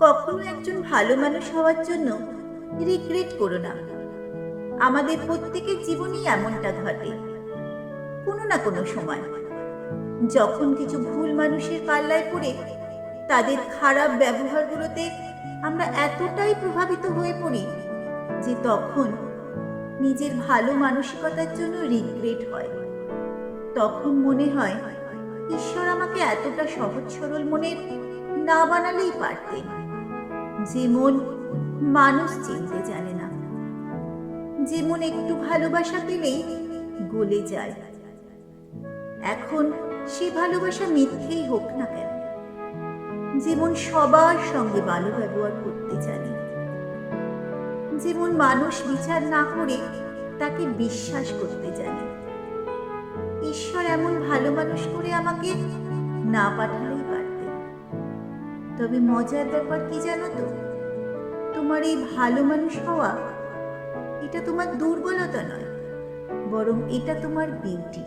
কখনো একজন ভালো মানুষ হওয়ার জন্য রিগ্রেট করো না। আমাদের প্রত্যেকের জীবনেই এমনটা ঘটে কোনো না কোনো সময়, যখন কিছু ভুল মানুষের পাল্লায় পড়ে তাদের খারাপ ব্যবহারগুলোতে আমরা এতটাই প্রভাবিত হয়ে পড়ি যে তখন নিজের ভালো মানসিকতার জন্য রিগ্রেট হয়। তখন মনে হয় ঈশ্বর আমাকে এতটা সহজ সরল মনের না বানালেই পারতেন, যে মন মানুষ চিনতে জানে না, যে মন একটু ভালোবাসা পেলেই গলে যায়। এখন সে ভালোবাসা মিথ্যেই হোক না কেন, যেমন সবার সঙ্গে ভালো ব্যবহার করতে জানে, যেমন মানুষ বিচার না করে তাকে বিশ্বাস করতে জানে। ঈশ্বর এমন ভালো মানুষ করে আমাকে না পাঠালেই পারতেন। তবে মজার ব্যাপার কি জানো তো, তোমার এই ভালো মানুষ হওয়া এটা তোমার দুর্বলতা নয়, বরং এটা তোমার বিউটি।